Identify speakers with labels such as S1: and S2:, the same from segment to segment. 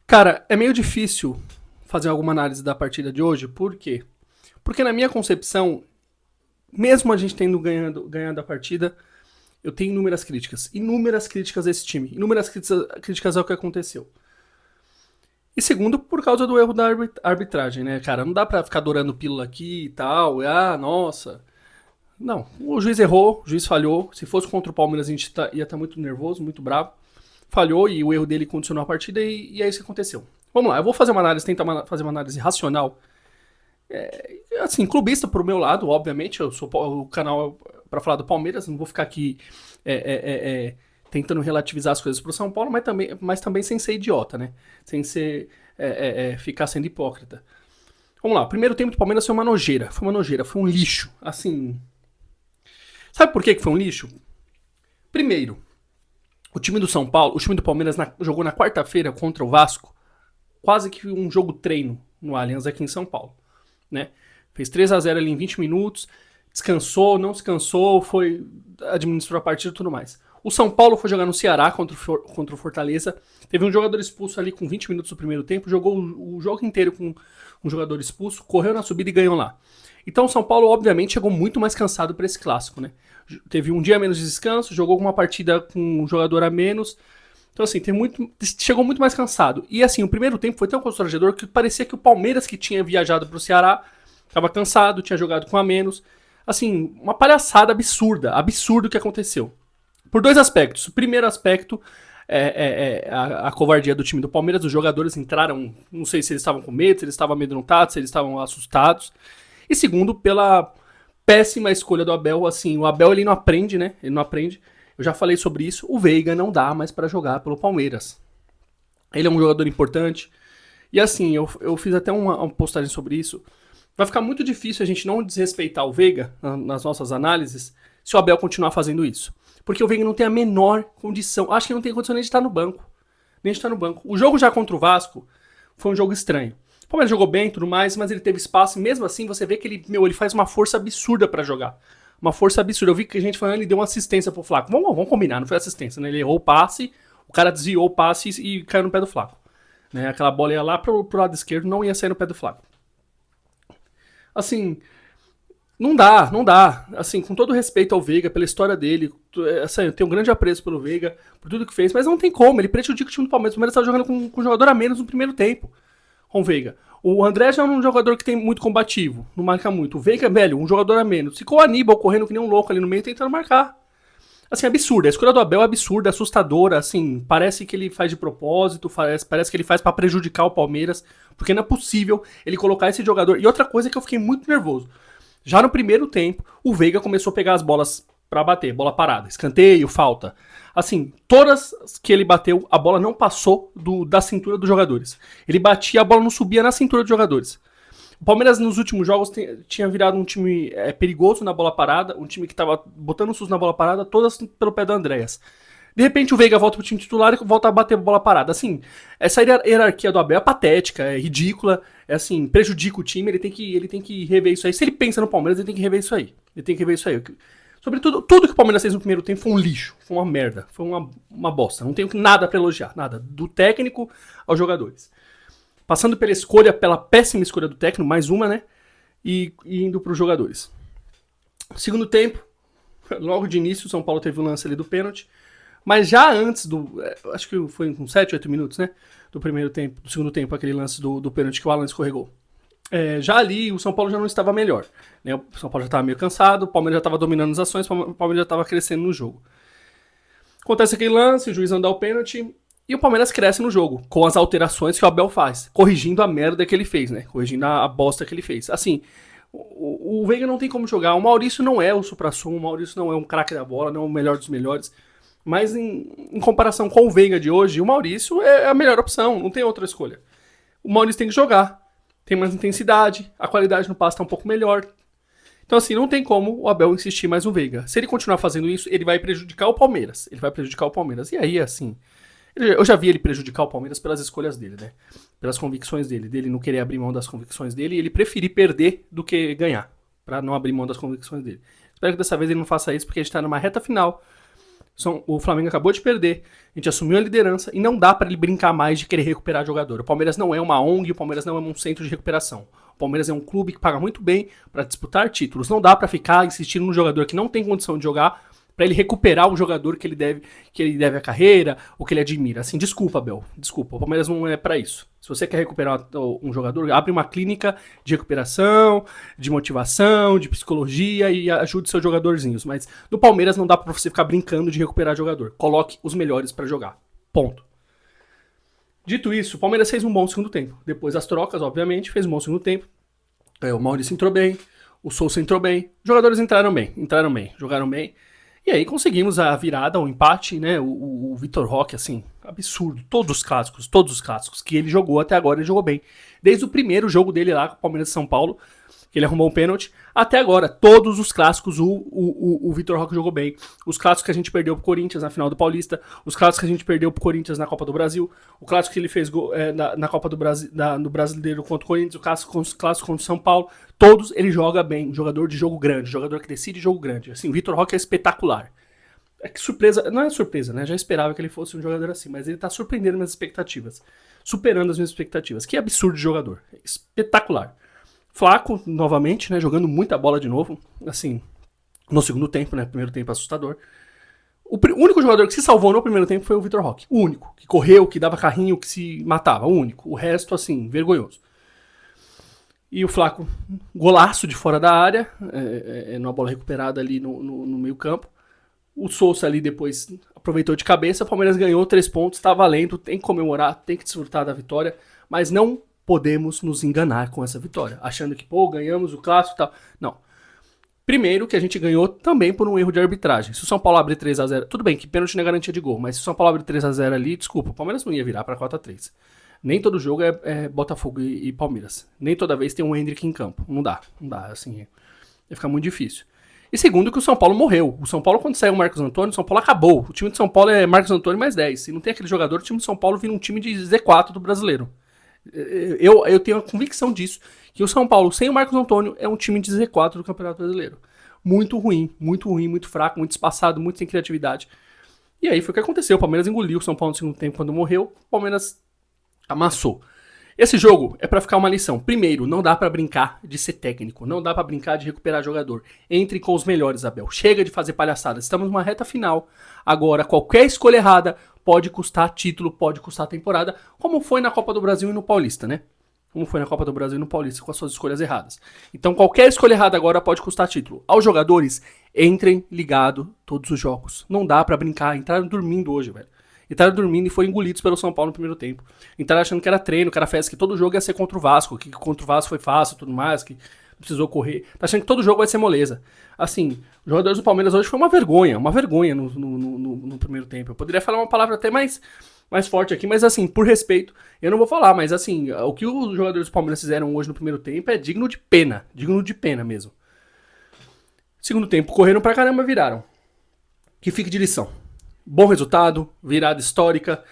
S1: Cara, é meio difícil fazer alguma análise da partida de hoje, por quê? Porque na minha concepção, mesmo a gente tendo ganhado a partida, eu tenho inúmeras críticas. Inúmeras críticas a esse time. Inúmeras críticas ao que aconteceu. E segundo, por causa do erro da arbitragem, né, cara? Não dá pra ficar adorando pílula aqui e tal. Nossa. Não, o juiz errou, o juiz falhou. Se fosse contra o Palmeiras, a gente ia estar muito nervoso, muito bravo. Falhou e o erro dele condicionou a partida e é isso que aconteceu. Vamos lá, eu vou fazer uma análise, tentar fazer uma análise racional. Assim, clubista pro meu lado, obviamente. Eu sou o canal para falar do Palmeiras, não vou ficar aqui tentando relativizar as coisas pro São Paulo, mas também sem ser idiota, né? Sem ser ficar sendo hipócrita. Vamos lá, o primeiro tempo do Palmeiras foi uma nojeira, foi um lixo. Assim, sabe por que foi um lixo? Primeiro, o time do São Paulo, o time do Palmeiras jogou na quarta-feira contra o Vasco, quase que um jogo treino no Allianz aqui em São Paulo, né? Fez 3-0 ali em 20 minutos, descansou, não descansou, administrou a partida e tudo mais. O São Paulo foi jogar no Ceará contra o Fortaleza, teve um jogador expulso ali com 20 minutos do primeiro tempo, jogou o jogo inteiro com um jogador expulso, correu na subida e ganhou lá. Então o São Paulo, obviamente, chegou muito mais cansado para esse clássico, né? Teve um dia a menos de descanso, jogou uma partida com um jogador a menos. Então, assim, chegou muito mais cansado. E, assim, o primeiro tempo foi tão constrangedor que parecia que o Palmeiras, que tinha viajado pro Ceará, estava cansado, tinha jogado com a menos. Assim, uma palhaçada absurdo o que aconteceu. Por dois aspectos. O primeiro aspecto a covardia do time do Palmeiras. Os jogadores entraram, não sei se eles estavam com medo, se eles estavam amedrontados, se eles estavam assustados. E segundo, pela péssima escolha do Abel. Assim, o Abel, ele não aprende, né? Ele não aprende. Eu já falei sobre isso. O Veiga não dá mais pra jogar pelo Palmeiras. Ele é um jogador importante. E assim, eu fiz até uma postagem sobre isso. Vai ficar muito difícil a gente não desrespeitar o Veiga nas nossas análises se o Abel continuar fazendo isso. Porque o Veiga não tem a menor condição. Acho que não tem condição nem de estar no banco. Nem de estar no banco. O jogo já contra o Vasco foi um jogo estranho. O Palmeiras jogou bem e tudo mais, mas ele teve espaço. E mesmo assim, você vê que ele faz uma força absurda pra jogar. Uma força absurda. Eu vi que a gente falando, ele deu uma assistência pro Flaco. Vamos combinar, não foi assistência, né? Ele errou o passe, o cara desviou o passe e caiu no pé do Flaco. Né? Aquela bola ia lá pro lado esquerdo, não ia sair no pé do Flaco. Assim, não dá. Assim, com todo respeito ao Veiga, pela história dele, assim, eu tenho um grande apreço pelo Veiga, por tudo que fez, mas não tem como. Ele prejudica o time do Palmeiras. O Palmeiras estava jogando com um jogador a menos no primeiro tempo, com o Veiga. O André já é um jogador que tem muito combativo, não marca muito. O Veiga, velho, um jogador a menos. Ficou o Aníbal correndo que nem um louco ali no meio tentando marcar. Assim, absurda. A escolha do Abel é absurda, assustadora, assim, parece que ele faz de propósito, parece que ele faz pra prejudicar o Palmeiras, porque não é possível ele colocar esse jogador. E outra coisa que eu fiquei muito nervoso. Já no primeiro tempo, o Veiga começou a pegar as bolas pra bater, bola parada, escanteio, falta. Assim, todas que ele bateu, a bola não passou da cintura dos jogadores. Ele batia, a bola não subia na cintura dos jogadores. O Palmeiras nos últimos jogos tinha virado um time perigoso na bola parada, um time que tava botando SUS na bola parada, todas pelo pé do Andréas. De repente o Veiga volta pro time titular e volta a bater bola parada. Assim, essa hierarquia do Abel é patética, é ridícula, assim, prejudica o time, ele tem que rever isso aí. Se ele pensa no Palmeiras, ele tem que rever isso aí. Sobretudo, tudo que o Palmeiras fez no primeiro tempo foi um lixo, foi uma merda, foi uma bosta. Não tenho nada pra elogiar, nada. Do técnico aos jogadores. Passando pela péssima escolha do técnico, mais uma, né? E indo pros jogadores. Segundo tempo, logo de início, o São Paulo teve o lance ali do pênalti. Mas já antes acho que foi com 7, 8 minutos, né? Do segundo tempo, aquele lance do pênalti que o Alan escorregou. Já ali, o São Paulo já não estava melhor. Né? O São Paulo já estava meio cansado, o Palmeiras já estava dominando as ações, o Palmeiras já estava crescendo no jogo. Acontece aquele lance, o juiz não dá o pênalti, e o Palmeiras cresce no jogo, com as alterações que o Abel faz, corrigindo a merda que ele fez, né? Corrigindo a bosta que ele fez. Assim, o Veiga não tem como jogar, o Maurício não é o supra-sumo, o Maurício não é um craque da bola, não é o melhor dos melhores. Mas em comparação com o Veiga de hoje, o Maurício é a melhor opção, não tem outra escolha. O Maurício tem que jogar, tem mais intensidade, a qualidade no passe tá um pouco melhor. Então assim, não tem como o Abel insistir mais no Veiga. Se ele continuar fazendo isso, ele vai prejudicar o Palmeiras. E aí, assim, eu já vi ele prejudicar o Palmeiras pelas escolhas dele, né? Pelas convicções dele não querer abrir mão das convicções dele, e ele preferir perder do que ganhar, pra não abrir mão das convicções dele. Espero que dessa vez ele não faça isso, porque a gente tá numa reta final. O Flamengo acabou de perder, a gente assumiu a liderança e não dá pra ele brincar mais de querer recuperar jogador. O Palmeiras não é uma ONG, o Palmeiras não é um centro de recuperação. O Palmeiras é um clube que paga muito bem pra disputar títulos. Não dá pra ficar insistindo num jogador que não tem condição de jogar pra ele recuperar o jogador que ele deve a carreira ou que ele admira. Assim, desculpa, Abel, desculpa, o Palmeiras não é pra isso. Se você quer recuperar um jogador, abre uma clínica de recuperação, de motivação, de psicologia e ajude seus jogadorzinhos. Mas no Palmeiras não dá pra você ficar brincando de recuperar jogador. Coloque os melhores pra jogar. Ponto. Dito isso, o Palmeiras fez um bom segundo tempo. Depois das trocas, obviamente, fez um bom segundo tempo. O Maurício entrou bem, o Sousa entrou bem, os jogadores entraram bem, jogaram bem. E aí conseguimos a virada, o empate, né? O Vitor Roque, assim, absurdo. Todos os clássicos que ele jogou até agora, ele jogou bem. Desde o primeiro jogo dele lá com o Palmeiras de São Paulo, que ele arrumou um pênalti, até agora, todos os clássicos o Vitor Roque jogou bem. Os clássicos que a gente perdeu pro Corinthians na final do Paulista, os clássicos que a gente perdeu pro Corinthians na Copa do Brasil, o clássico que ele fez na Copa do Brasil, no Brasileiro contra o Corinthians, o clássico contra o São Paulo, todos ele joga bem. Jogador de jogo grande, jogador que decide jogo grande. Assim, o Vitor Roque é espetacular. É que surpresa, não é surpresa, né? Já esperava que ele fosse um jogador assim, mas ele tá surpreendendo minhas expectativas. Superando as minhas expectativas. Que absurdo de jogador. Espetacular. Flaco, novamente, né? Jogando muita bola de novo. Assim, no segundo tempo, né? Primeiro tempo assustador. O único jogador que se salvou no primeiro tempo foi o Vitor Roque. O único. Que correu, que dava carrinho, que se matava. O único. O resto, assim, vergonhoso. E o Flaco, golaço de fora da área. Numa bola recuperada ali no meio campo. O Sousa ali depois aproveitou de cabeça. O Palmeiras ganhou 3 pontos. Tá valendo. Tem que comemorar. Tem que desfrutar da vitória. Mas não podemos nos enganar com essa vitória, achando que, ganhamos o clássico e tal. Não. Primeiro que a gente ganhou também por um erro de arbitragem. Se o São Paulo abrir 3-0, tudo bem que pênalti não é garantia de gol, mas se o São Paulo abrir 3-0 ali, desculpa, o Palmeiras não ia virar pra 4-3. Nem todo jogo é Botafogo e Palmeiras. Nem toda vez tem um Hendrick em campo. Não dá, assim, vai ficar muito difícil. E segundo que o São Paulo morreu. O São Paulo, quando saiu o Marcos Antônio, o São Paulo acabou. O time de São Paulo é Marcos Antônio mais 10. Se não tem aquele jogador, o time de São Paulo vira um time de Z4 do brasileiro. Eu tenho a convicção disso, que o São Paulo, sem o Marcos Antônio, é um time de Z4 do Campeonato Brasileiro. Muito ruim, muito fraco, muito espaçado, muito sem criatividade. E aí foi o que aconteceu, o Palmeiras engoliu o São Paulo no segundo tempo quando morreu, o Palmeiras amassou. Esse jogo é pra ficar uma lição. Primeiro, não dá pra brincar de ser técnico, não dá pra brincar de recuperar jogador. Entre com os melhores, Abel. Chega de fazer palhaçada. Estamos numa reta final. Agora, qualquer escolha errada pode custar título, pode custar temporada, como foi na Copa do Brasil e no Paulista, né? Como foi na Copa do Brasil e no Paulista, com as suas escolhas erradas. Então, qualquer escolha errada agora pode custar título. Aos jogadores, entrem ligado todos os jogos. Não dá pra brincar. Entraram dormindo hoje, velho. Entraram dormindo e foram engolidos pelo São Paulo no primeiro tempo. Entraram achando que era treino, que era festa, que todo jogo ia ser contra o Vasco, que contra o Vasco foi fácil e tudo mais, que precisou correr. Tá achando que todo jogo vai ser moleza. Assim, os jogadores do Palmeiras hoje foi uma vergonha no primeiro tempo. Eu poderia falar uma palavra até mais forte aqui, mas assim, por respeito, eu não vou falar, mas assim, o que os jogadores do Palmeiras fizeram hoje no primeiro tempo é digno de pena mesmo. Segundo tempo, correram pra caramba, viraram. Que fique de lição. Bom resultado, virada histórica.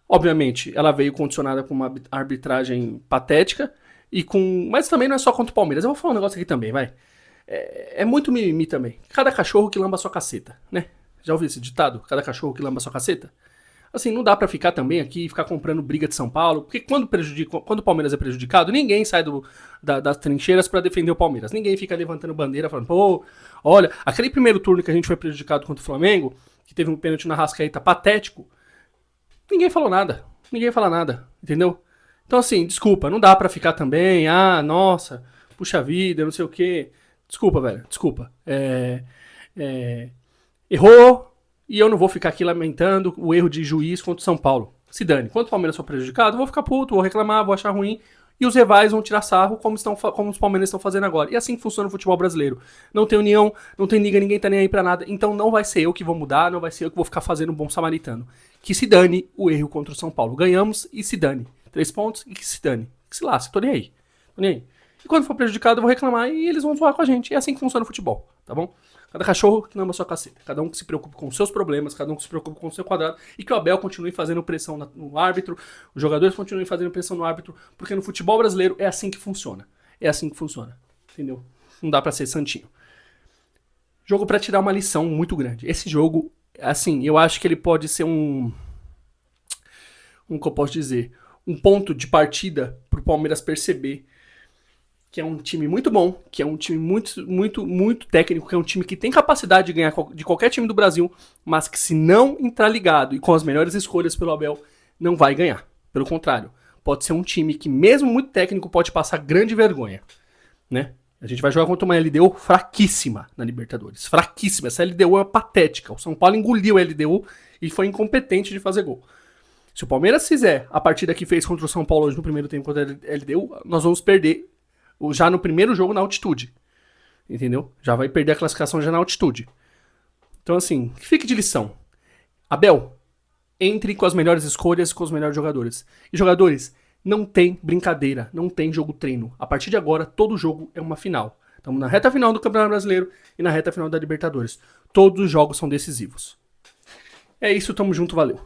S1: Obviamente, ela veio condicionada com uma arbitragem patética. Mas também não é só contra o Palmeiras. Eu vou falar um negócio aqui também, vai. É muito mimimi também. Cada cachorro que lamba sua caceta, né? Já ouviu esse ditado? Cada cachorro que lamba sua caceta? Assim, não dá pra ficar também aqui e ficar comprando briga de São Paulo. Porque quando o Palmeiras é prejudicado, ninguém sai das trincheiras pra defender o Palmeiras. Ninguém fica levantando bandeira falando, olha, aquele primeiro turno que a gente foi prejudicado contra o Flamengo, que teve um pênalti na Arrascaeta patético, ninguém falou nada. Ninguém fala nada, entendeu? Então assim, desculpa, não dá pra ficar também, nossa, puxa vida, não sei o quê. Desculpa, velho, desculpa. Errou, e eu não vou ficar aqui lamentando o erro de juiz contra o São Paulo. Se dane. Quando o Palmeiras for prejudicado, eu vou ficar puto, vou reclamar, vou achar ruim. E os rivais vão tirar sarro como os Palmeiras estão fazendo agora. E assim que funciona o futebol brasileiro. Não tem união, não tem liga, ninguém tá nem aí pra nada. Então não vai ser eu que vou mudar, não vai ser eu que vou ficar fazendo um bom samaritano. Que se dane o erro contra o São Paulo. Ganhamos e se dane. 3 pontos e que se dane. Que se lasque, tô nem aí. E quando for prejudicado, eu vou reclamar e eles vão zoar com a gente. É assim que funciona o futebol, tá bom? Cada cachorro que lamba sua caceta. Cada um que se preocupe com os seus problemas, cada um que se preocupe com o seu quadrado. E que o Abel continue fazendo pressão no árbitro, os jogadores continuem fazendo pressão no árbitro, porque no futebol brasileiro é assim que funciona. É assim que funciona. Entendeu? Não dá pra ser santinho. Jogo pra tirar uma lição muito grande. Esse jogo assim, eu acho que ele pode ser como que eu posso dizer, um ponto de partida pro Palmeiras perceber que é um time muito bom, que é um time muito técnico, que é um time que tem capacidade de ganhar de qualquer time do Brasil, mas que se não entrar ligado e com as melhores escolhas pelo Abel, não vai ganhar. Pelo contrário, pode ser um time que, mesmo muito técnico, pode passar grande vergonha, né? A gente vai jogar contra uma LDU fraquíssima na Libertadores. Fraquíssima. Essa LDU é patética. O São Paulo engoliu a LDU e foi incompetente de fazer gol. Se o Palmeiras fizer a partida que fez contra o São Paulo hoje no primeiro tempo contra a LDU, nós vamos perder já no primeiro jogo na altitude. Entendeu? Já vai perder a classificação já na altitude. Então, assim, que fique de lição. Abel, entre com as melhores escolhas e com os melhores jogadores. E jogadores, não tem brincadeira, não tem jogo treino. A partir de agora, todo jogo é uma final. Estamos na reta final do Campeonato Brasileiro e na reta final da Libertadores. Todos os jogos são decisivos. É isso, tamo junto, valeu.